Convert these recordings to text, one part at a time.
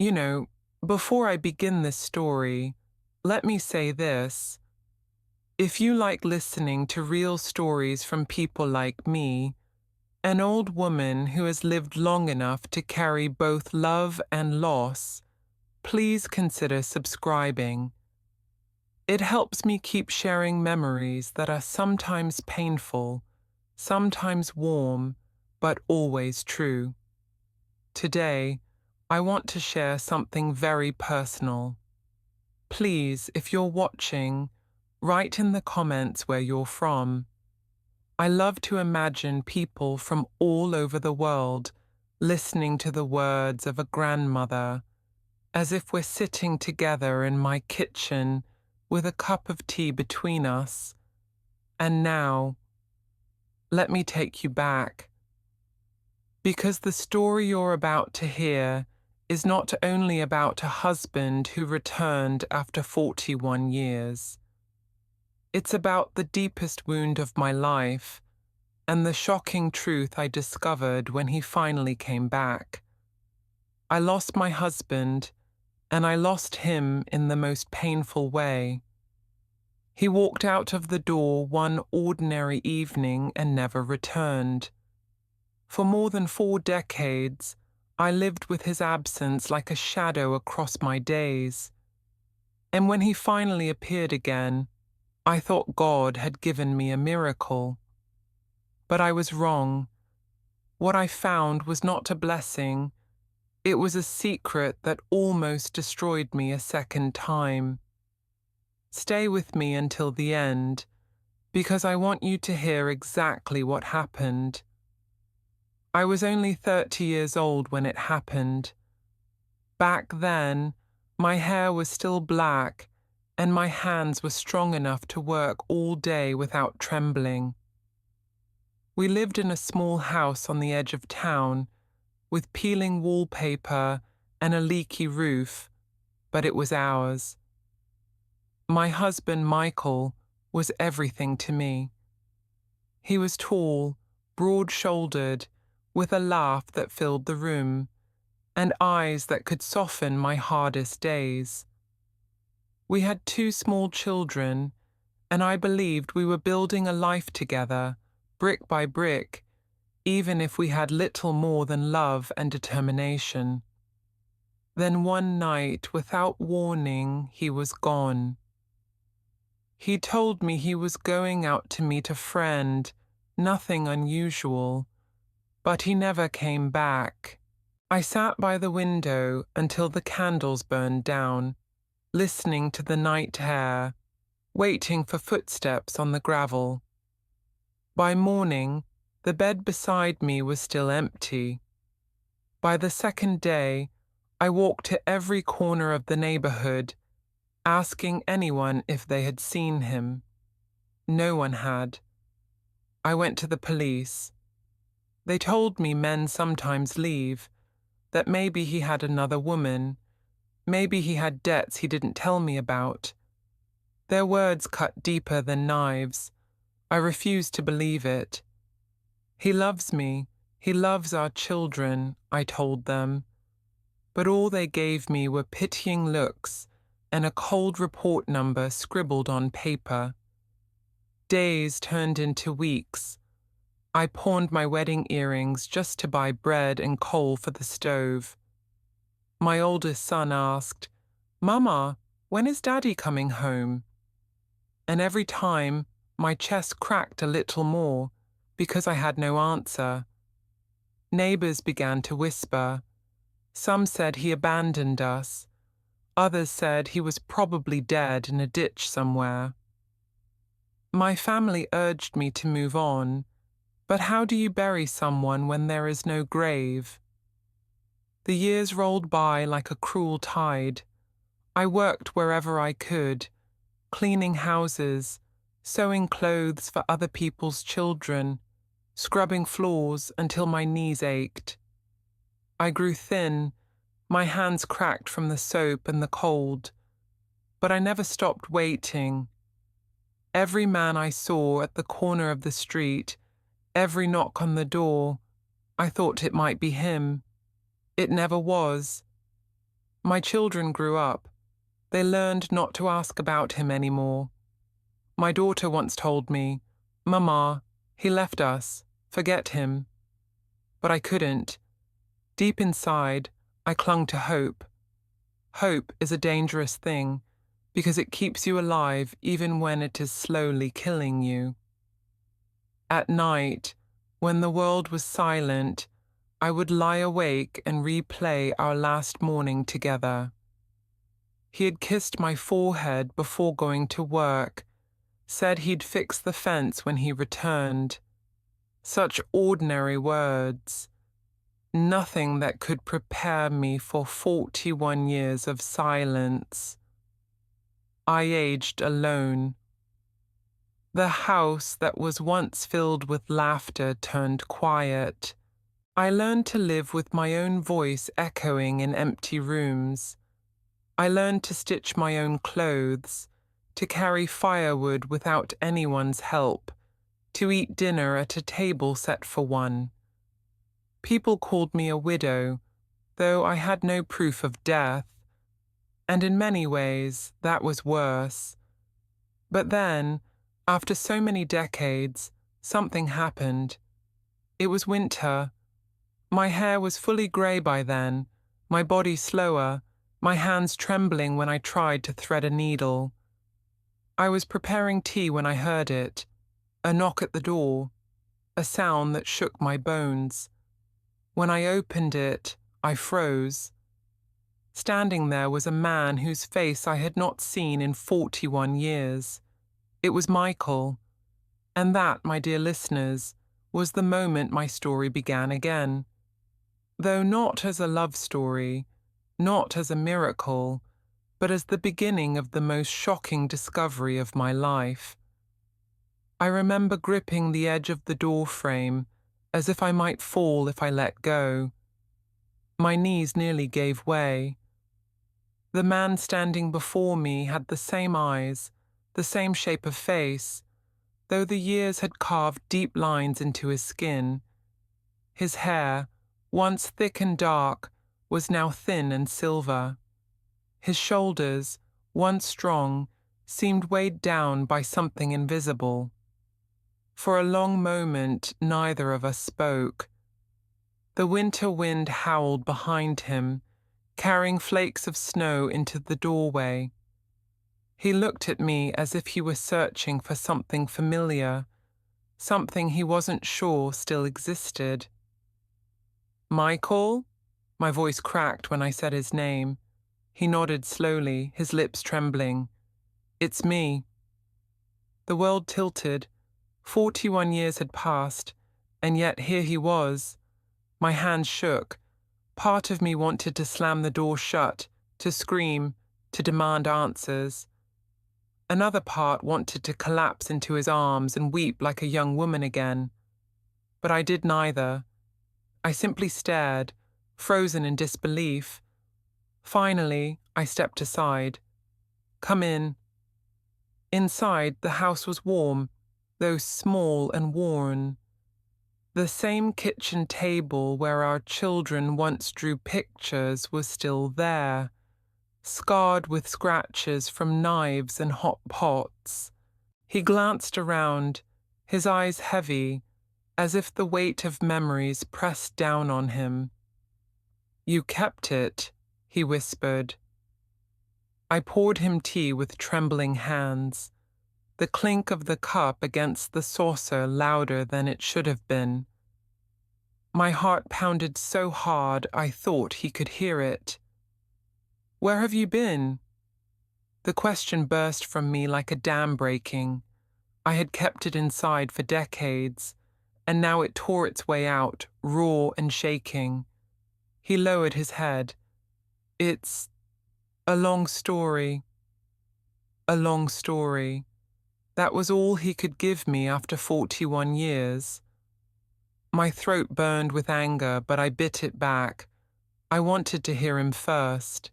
You know, before I begin this story, let me say this. If you like listening to real stories from people like me, an old woman who has lived long enough to carry both love and loss, please consider subscribing. It helps me keep sharing memories that are sometimes painful, sometimes warm, but always true. Today, I want to share something very personal. Please, if you're watching, write in the comments where you're from. I love to imagine people from all over the world listening to the words of a grandmother, as if we're sitting together in my kitchen with a cup of tea between us. And now, let me take you back. Because the story you're about to hear is not only about a husband who returned after 41 years. It's about the deepest wound of my life and the shocking truth I discovered when he finally came back. I lost my husband, and I lost him in the most painful way. He walked out of the door one ordinary evening and never returned. For more than 4 decades, I lived with his absence like a shadow across my days. And when he finally appeared again, I thought God had given me a miracle. But I was wrong. What I found was not a blessing. It was a secret that almost destroyed me a second time. Stay with me until the end, because I want you to hear exactly what happened. I was only 30 years old when it happened. Back then, my hair was still black, and my hands were strong enough to work all day without trembling. We lived in a small house on the edge of town, with peeling wallpaper and a leaky roof, but it was ours. My husband, Michael, was everything to me. He was tall, broad-shouldered, with a laugh that filled the room, and eyes that could soften my hardest days. We had 2 small children, and I believed we were building a life together, brick by brick, even if we had little more than love and determination. Then one night, without warning, he was gone. He told me he was going out to meet a friend, nothing unusual, but he never came back. I sat by the window until the candles burned down, listening to the night air, waiting for footsteps on the gravel. By morning, the bed beside me was still empty. By the second day, I walked to every corner of the neighborhood, asking anyone if they had seen him. No one had. I went to the police. They told me men sometimes leave, that maybe he had another woman, maybe he had debts he didn't tell me about. Their words cut deeper than knives. I refused to believe it. He loves me, he loves our children, I told them. But all they gave me were pitying looks and a cold report number scribbled on paper. Days turned into weeks. I pawned my wedding earrings just to buy bread and coal for the stove. My oldest son asked, "Mama, when is Daddy coming home?" And every time, my chest cracked a little more because I had no answer. Neighbors began to whisper. Some said he abandoned us. Others said he was probably dead in a ditch somewhere. My family urged me to move on, but how do you bury someone when there is no grave? The years rolled by like a cruel tide. I worked wherever I could, cleaning houses, sewing clothes for other people's children, scrubbing floors until my knees ached. I grew thin, my hands cracked from the soap and the cold, but I never stopped waiting. Every man I saw at the corner of the street, every knock on the door, I thought it might be him. It never was. My children grew up. They learned not to ask about him anymore. My daughter once told me, "Mama, he left us. Forget him." But I couldn't. Deep inside, I clung to hope. Hope is a dangerous thing because it keeps you alive even when it is slowly killing you. At night, when the world was silent, I would lie awake and replay our last morning together. He had kissed my forehead before going to work, said he'd fix the fence when he returned. Such ordinary words. Nothing that could prepare me for 41 years of silence. I aged alone. The house that was once filled with laughter turned quiet. I learned to live with my own voice echoing in empty rooms. I learned to stitch my own clothes, to carry firewood without anyone's help, to eat dinner at a table set for one. People called me a widow, though I had no proof of death, and in many ways that was worse. But then, after so many decades, something happened. It was winter. My hair was fully grey by then, my body slower, my hands trembling when I tried to thread a needle. I was preparing tea when I heard it, a knock at the door, a sound that shook my bones. When I opened it, I froze. Standing there was a man whose face I had not seen in 41 years. It was Michael. And that, my dear listeners, was the moment my story began again. Though not as a love story, not as a miracle, but as the beginning of the most shocking discovery of my life. I remember gripping the edge of the door frame, as if I might fall if I let go. My knees nearly gave way. The man standing before me had the same eyes, the same shape of face, though the years had carved deep lines into his skin. His hair, once thick and dark, was now thin and silver. His shoulders, once strong, seemed weighed down by something invisible. For a long moment, neither of us spoke. The winter wind howled behind him, carrying flakes of snow into the doorway. He looked at me as if he were searching for something familiar, something he wasn't sure still existed. "Michael?" My voice cracked when I said his name. He nodded slowly, his lips trembling. "It's me." The world tilted. 41 years had passed, and yet here he was. My hands shook. Part of me wanted to slam the door shut, to scream, to demand answers. Another part wanted to collapse into his arms and weep like a young woman again. But I did neither. I simply stared, frozen in disbelief. Finally, I stepped aside. "Come in." Inside, the house was warm, though small and worn. The same kitchen table where our children once drew pictures was still there, scarred with scratches from knives and hot pots. He glanced around, his eyes heavy, as if the weight of memories pressed down on him. "You kept it," he whispered. I poured him tea with trembling hands, the clink of the cup against the saucer louder than it should have been. My heart pounded so hard I thought he could hear it. "Where have you been?" The question burst from me like a dam breaking. I had kept it inside for decades, and now it tore its way out, raw and shaking. He lowered his head. "It's a long story." A long story. That was all he could give me after 41 years. My throat burned with anger, but I bit it back. I wanted to hear him first.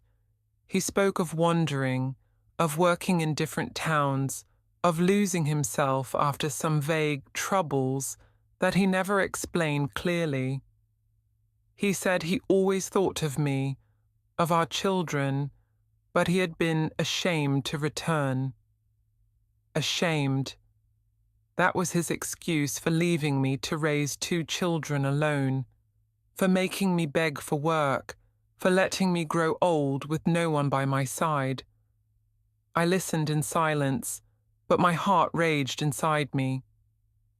He spoke of wandering, of working in different towns, of losing himself after some vague troubles that he never explained clearly. He said he always thought of me, of our children, but he had been ashamed to return. Ashamed. That was his excuse for leaving me to raise 2 children alone, for making me beg for work, for letting me grow old with no one by my side. I listened in silence, but my heart raged inside me.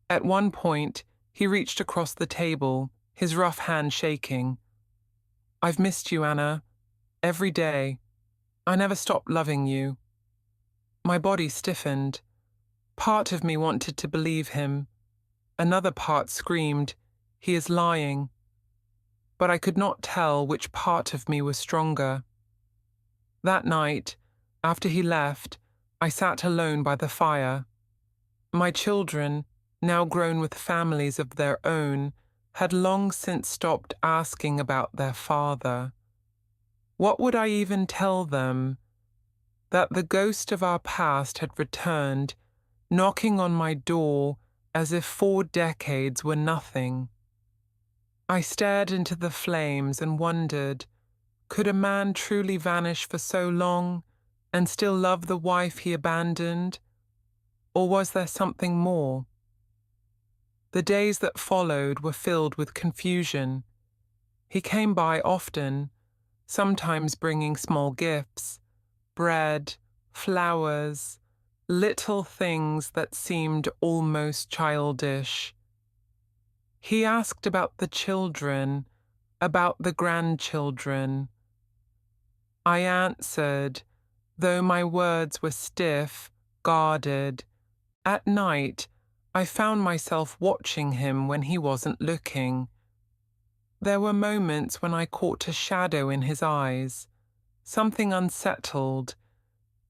At one point, he reached across the table, his rough hand shaking. "I've missed you, Anna. Every day. I never stopped loving you." My body stiffened. Part of me wanted to believe him. Another part screamed, "He is lying." But I could not tell which part of me was stronger. That night, after he left, I sat alone by the fire. My children, now grown with families of their own, had long since stopped asking about their father. What would I even tell them? That the ghost of our past had returned, knocking on my door as if 4 decades were nothing. I stared into the flames and wondered, could a man truly vanish for so long and still love the wife he abandoned? Or was there something more? The days that followed were filled with confusion. He came by often, sometimes bringing small gifts, bread, flowers, little things that seemed almost childish. He asked about the children, about the grandchildren. I answered, though my words were stiff, guarded. At night, I found myself watching him when he wasn't looking. There were moments when I caught a shadow in his eyes, something unsettled,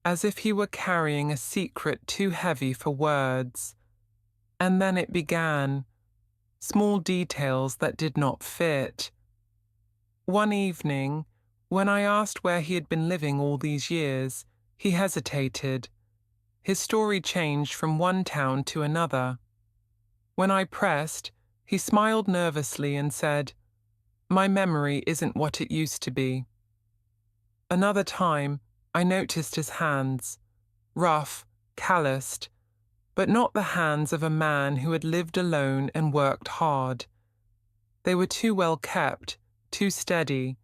as if he were carrying a secret too heavy for words. And then it began, small details that did not fit. One evening, when I asked where he had been living all these years, he hesitated. His story changed from one town to another. When I pressed, he smiled nervously and said, "My memory isn't what it used to be." Another time, I noticed his hands, rough, calloused, but not the hands of a man who had lived alone and worked hard. They were too well kept, too steady,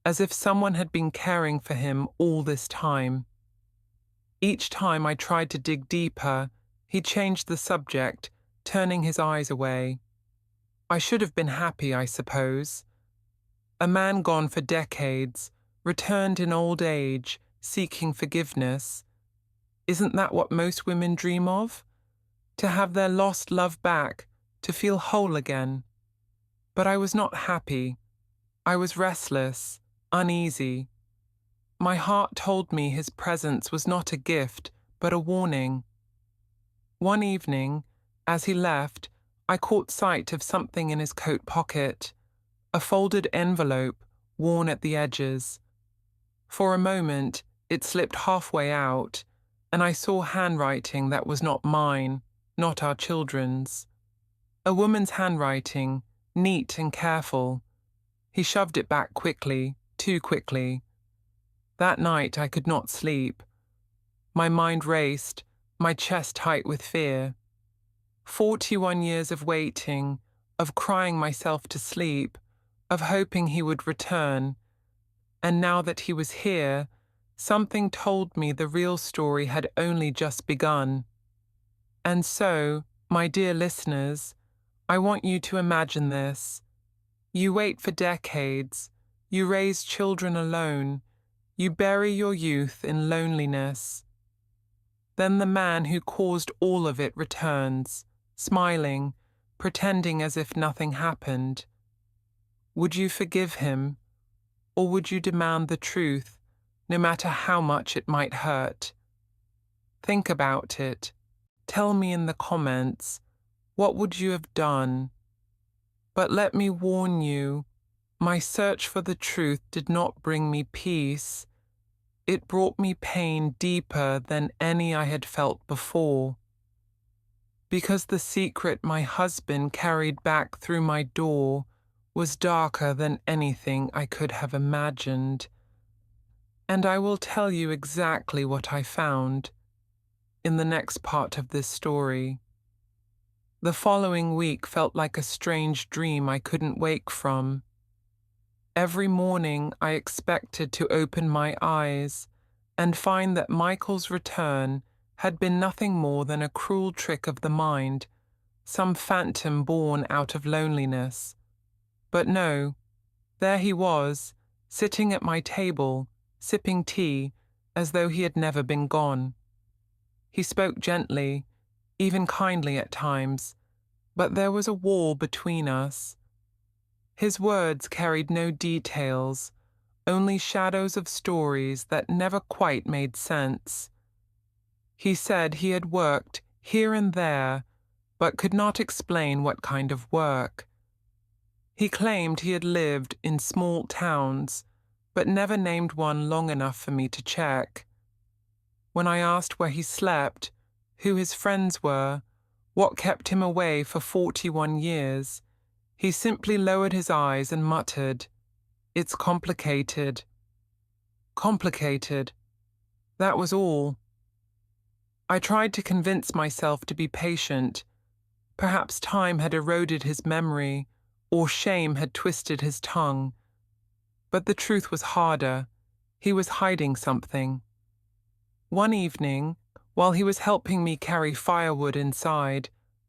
as if someone had been caring for him all this time. Each time I tried to dig deeper, he changed the subject, turning his eyes away. I should have been happy, I suppose. A man gone for decades, returned in old age, seeking forgiveness. Isn't that what most women dream of? To have their lost love back, to feel whole again. But I was not happy. I was restless, uneasy. My heart told me his presence was not a gift, but a warning. One evening, as he left, I caught sight of something in his coat pocket, a folded envelope, worn at the edges. For a moment, it slipped halfway out, and I saw handwriting that was not mine, not our children's. A woman's handwriting, neat and careful. He shoved it back quickly, too quickly. That night I could not sleep. My mind raced, my chest tight with fear. 41 years of waiting, of crying myself to sleep, of hoping he would return. And now that he was here, something told me the real story had only just begun. And so, my dear listeners, I want you to imagine this. You wait for decades, you raise children alone, you bury your youth in loneliness. Then the man who caused all of it returns, smiling, pretending as if nothing happened. Would you forgive him, or would you demand the truth, no matter how much it might hurt? Think about it. Tell me in the comments, what would you have done? But let me warn you, my search for the truth did not bring me peace. It brought me pain deeper than any I had felt before. Because the secret my husband carried back through my door was darker than anything I could have imagined. And I will tell you exactly what I found in the next part of this story. The following week felt like a strange dream I couldn't wake from. Every morning I expected to open my eyes and find that Michael's return had been nothing more than a cruel trick of the mind, some phantom born out of loneliness. But no, there he was, sitting at my table, sipping tea, as though he had never been gone. He spoke gently, even kindly at times, but there was a wall between us. His words carried no details, only shadows of stories that never quite made sense. He said he had worked here and there, but could not explain what kind of work. He claimed he had lived in small towns, but never named one long enough for me to check. When I asked where he slept, who his friends were, what kept him away for 41 years, he simply lowered his eyes and muttered, "It's complicated." Complicated. That was all. I tried to convince myself to be patient. Perhaps time had eroded his memory, or shame had twisted his tongue. But the truth was harder. He was hiding something. One evening, while he was helping me carry firewood inside,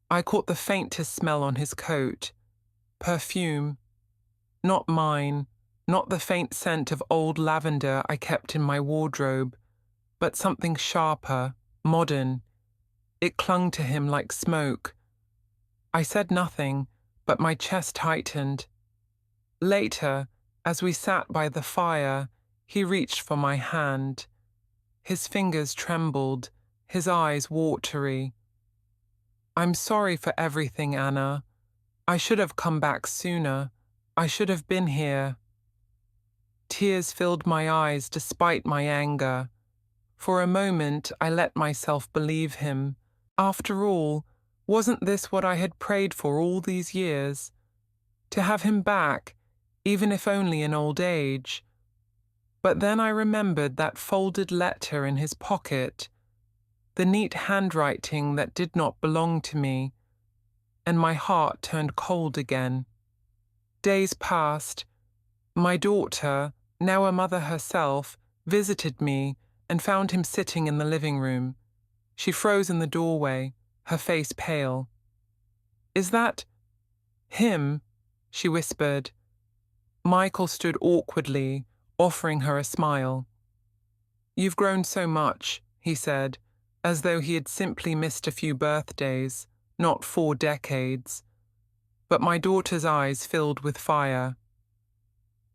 I caught the faintest smell on his coat. Perfume. Not mine, not the faint scent of old lavender I kept in my wardrobe, but something sharper, modern. It clung to him like smoke. I said nothing, but my chest tightened. Later, as we sat by the fire, he reached for my hand. His fingers trembled, his eyes watery. "I'm sorry for everything, Anna. I should have come back sooner. I should have been here." Tears filled my eyes despite my anger. For a moment, I let myself believe him. After all, wasn't this what I had prayed for all these years? To have him back, even if only in old age. But then I remembered that folded letter in his pocket, the neat handwriting that did not belong to me, and my heart turned cold again. Days passed. My daughter, now a mother herself, visited me and found him sitting in the living room. She froze in the doorway, her face pale. "Is that him?" she whispered. Michael stood awkwardly, offering her a smile. "You've grown so much," he said, as though he had simply missed a few birthdays, not 4 decades. But my daughter's eyes filled with fire.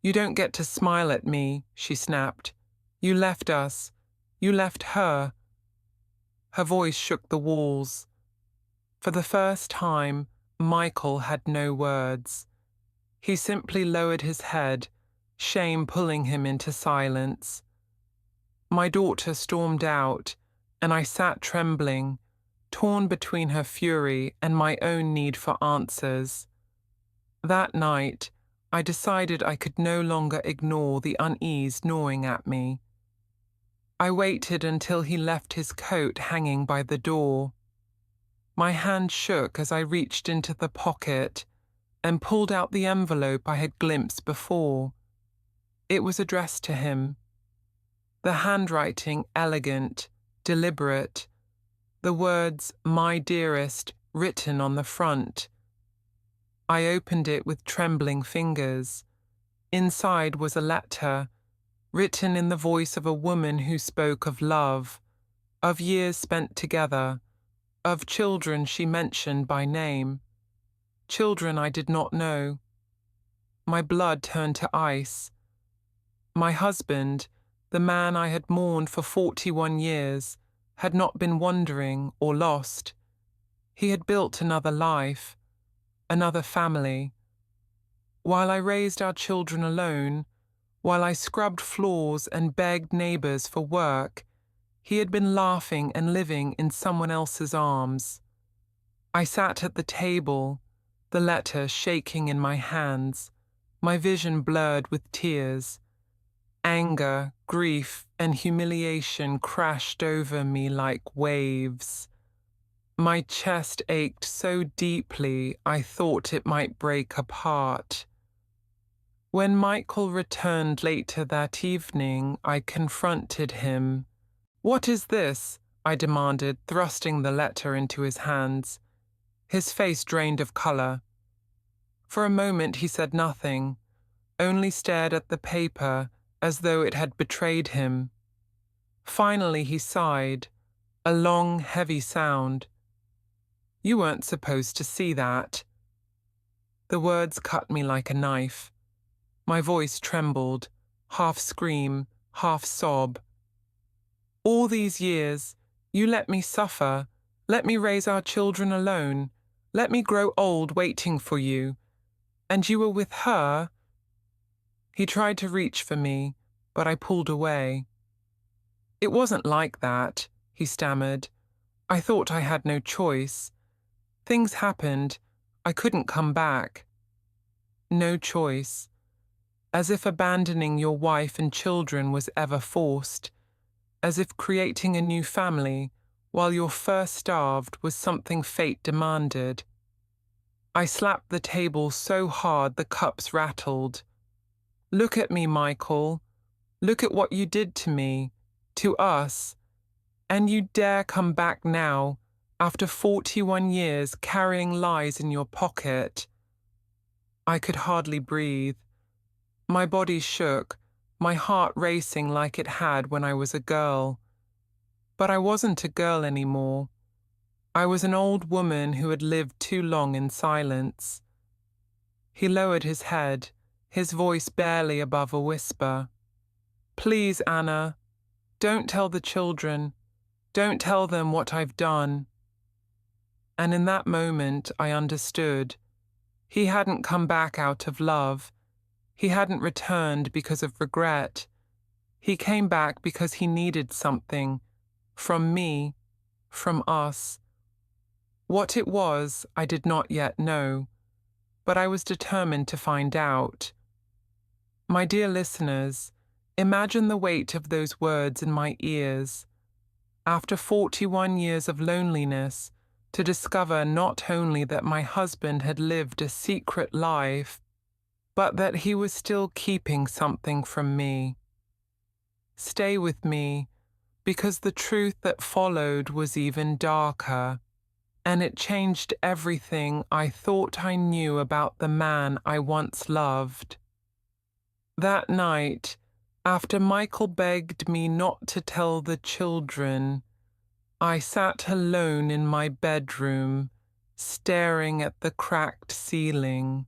"You don't get to smile at me," she snapped. "You left us. You left her." Her voice shook the walls. For the first time, Michael had no words. He simply lowered his head, shame pulling him into silence. My daughter stormed out, and I sat trembling, torn between her fury and my own need for answers. That night, I decided I could no longer ignore the unease gnawing at me. I waited until he left his coat hanging by the door. My hand shook as I reached into the pocket and pulled out the envelope I had glimpsed before. It was addressed to him. The handwriting elegant, deliberate, the words "My dearest" written on the front. I opened it with trembling fingers. Inside was a letter, written in the voice of a woman who spoke of love, of years spent together, of children she mentioned by name. Children I did not know. My blood turned to ice. My husband, the man I had mourned for 41 years, had not been wandering or lost. He had built another life, another family. While I raised our children alone, while I scrubbed floors and begged neighbors for work, he had been laughing and living in someone else's arms. I sat at the table, the letter shaking in my hands, my vision blurred with tears. Anger, grief, and humiliation crashed over me like waves. My chest ached so deeply I thought it might break apart. When Michael returned later that evening, I confronted him. "What is this?" I demanded, thrusting the letter into his hands. His face drained of colour. For a moment he said nothing, only stared at the paper as though it had betrayed him. Finally he sighed, a long, heavy sound. "You weren't supposed to see that." The words cut me like a knife. My voice trembled, half scream, half sob. "All these years, you let me suffer, let me raise our children alone, let me grow old waiting for you. And you were with her?" He tried to reach for me, but I pulled away. "It wasn't like that," he stammered. "I thought I had no choice. Things happened. I couldn't come back." No choice. As if abandoning your wife and children was ever forced. As if creating a new family, while your first starved, was something fate demanded. I slapped the table so hard the cups rattled. "Look at me, Michael. Look at what you did to me, to us. And you dare come back now, after 41 years carrying lies in your pocket." I could hardly breathe. My body shook, my heart racing like it had when I was a girl. But I wasn't a girl anymore. I was an old woman who had lived too long in silence. He lowered his head, his voice barely above a whisper. "Please, Anna, don't tell the children. Don't tell them what I've done." And in that moment I understood. He hadn't come back out of love. He hadn't returned because of regret. He came back because he needed something. From me. From us. What it was, I did not yet know. But I was determined to find out. My dear listeners, imagine the weight of those words in my ears. After 41 years of loneliness, to discover not only that my husband had lived a secret life, but that he was still keeping something from me. Stay with me, because the truth that followed was even darker, and it changed everything I thought I knew about the man I once loved. That night, after Michael begged me not to tell the children, I sat alone in my bedroom, staring at the cracked ceiling.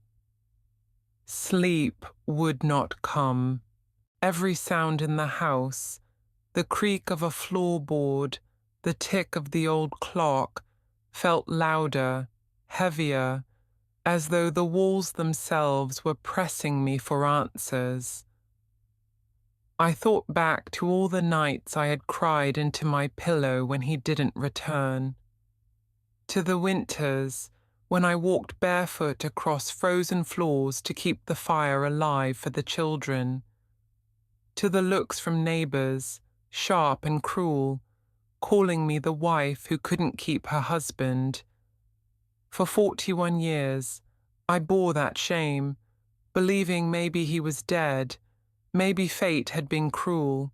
Sleep would not come. Every sound in the house, the creak of a floorboard, the tick of the old clock, felt louder, heavier, as though the walls themselves were pressing me for answers. I thought back to all the nights I had cried into my pillow when he didn't return. To the winters when I walked barefoot across frozen floors to keep the fire alive for the children. To the looks from neighbours, sharp and cruel, calling me the wife who couldn't keep her husband. For 41 years, I bore that shame, believing maybe he was dead, maybe fate had been cruel.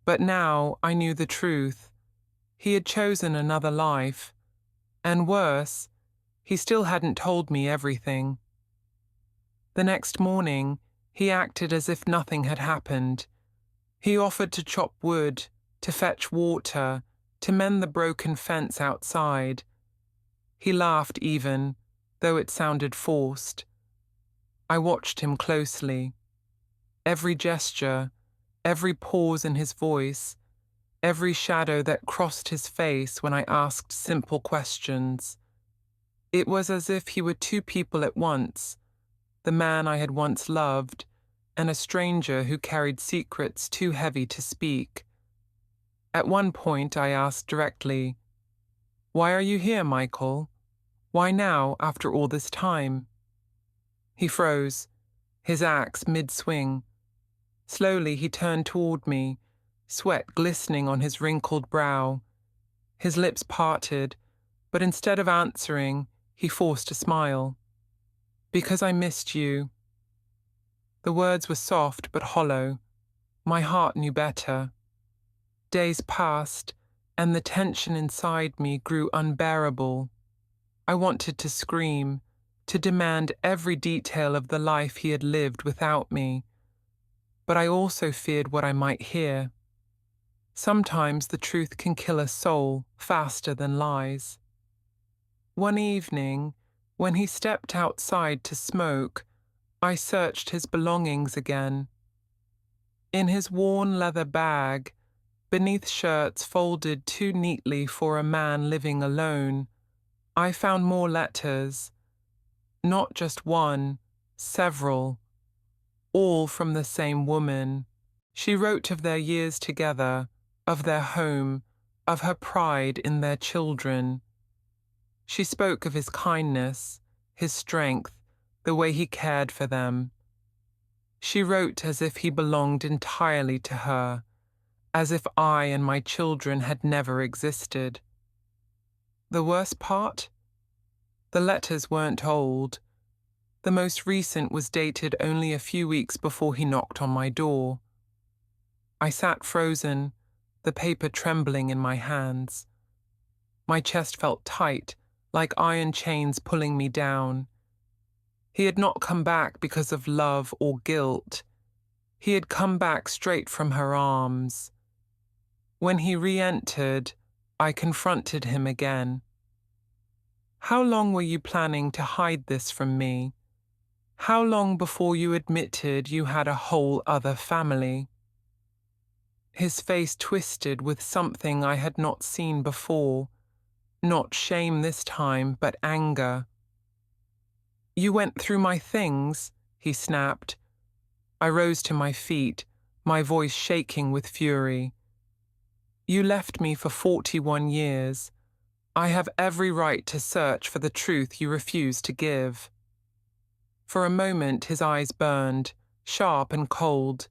But now I knew the truth. He had chosen another life. And worse, he still hadn't told me everything. The next morning, he acted as if nothing had happened. He offered to chop wood, to fetch water, to mend the broken fence outside. He laughed even, though it sounded forced. I watched him closely. Every gesture, every pause in his voice, every shadow that crossed his face when I asked simple questions. It was as if he were two people at once, the man I had once loved, and a stranger who carried secrets too heavy to speak. At one point I asked directly, "Why are you here, Michael? Why now, after all this time?" He froze, his axe mid-swing. Slowly he turned toward me, sweat glistening on his wrinkled brow. His lips parted, but instead of answering, he forced a smile. "Because I missed you." The words were soft but hollow. My heart knew better. Days passed, and the tension inside me grew unbearable. I wanted to scream, to demand every detail of the life he had lived without me. But I also feared what I might hear. Sometimes the truth can kill a soul faster than lies. One evening, when he stepped outside to smoke, I searched his belongings again. In his worn leather bag, beneath shirts folded too neatly for a man living alone, I found more letters. Not just one, several, all from the same woman. She wrote of their years together, of their home, of her pride in their children. She spoke of his kindness, his strength, the way he cared for them. She wrote as if he belonged entirely to her, as if I and my children had never existed. The worst part? The letters weren't old. The most recent was dated only a few weeks before he knocked on my door. I sat frozen, the paper trembling in my hands. My chest felt tight, like iron chains pulling me down. He had not come back because of love or guilt. He had come back straight from her arms. When he re-entered, I confronted him again. "How long were you planning to hide this from me? How long before you admitted you had a whole other family?" His face twisted with something I had not seen before. Not shame this time, but anger. "You went through my things," he snapped. I rose to my feet, my voice shaking with fury. "You left me for 41 years. I have every right to search for the truth you refuse to give." For a moment his eyes burned, sharp and cold.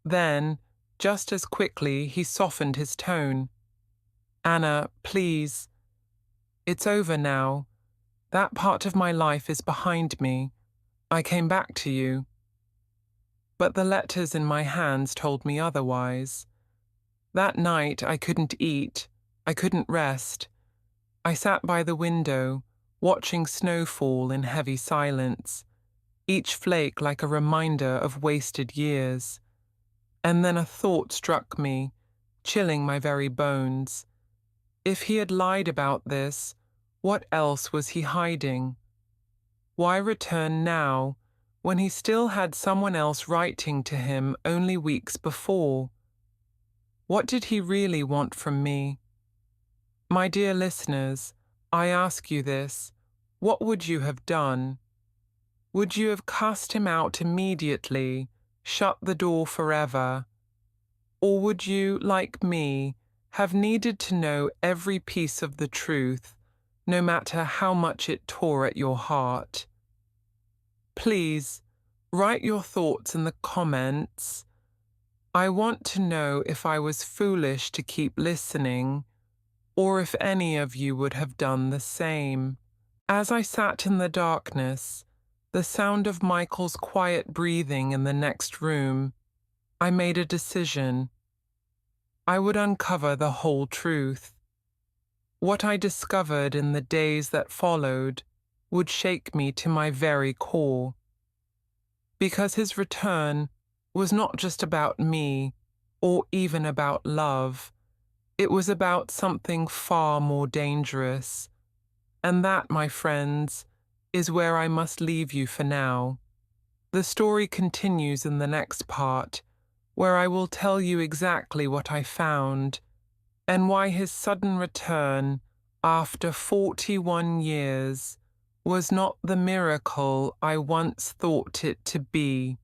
Then, just as quickly, he softened his tone. "Anna, please. It's over now. That part of my life is behind me. I came back to you." But the letters in my hands told me otherwise. That night I couldn't eat. I couldn't rest. I sat by the window, watching snow fall in heavy silence, each flake like a reminder of wasted years. And then a thought struck me, chilling my very bones. If he had lied about this, what else was he hiding? Why return now, when he still had someone else writing to him only weeks before? What did he really want from me? My dear listeners, I ask you this: what would you have done? Would you have cast him out immediately, shut the door forever? Or would you, like me, have needed to know every piece of the truth, no matter how much it tore at your heart? Please, write your thoughts in the comments. I want to know if I was foolish to keep listening, or if any of you would have done the same. As I sat in the darkness, the sound of Michael's quiet breathing in the next room, I made a decision. I would uncover the whole truth. What I discovered in the days that followed would shake me to my very core. Because his return was not just about me, or even about love. It was about something far more dangerous. And that, my friends, is where I must leave you for now. The story continues in the next part, where I will tell you exactly what I found, and why his sudden return, after 41 years, was not the miracle I once thought it to be.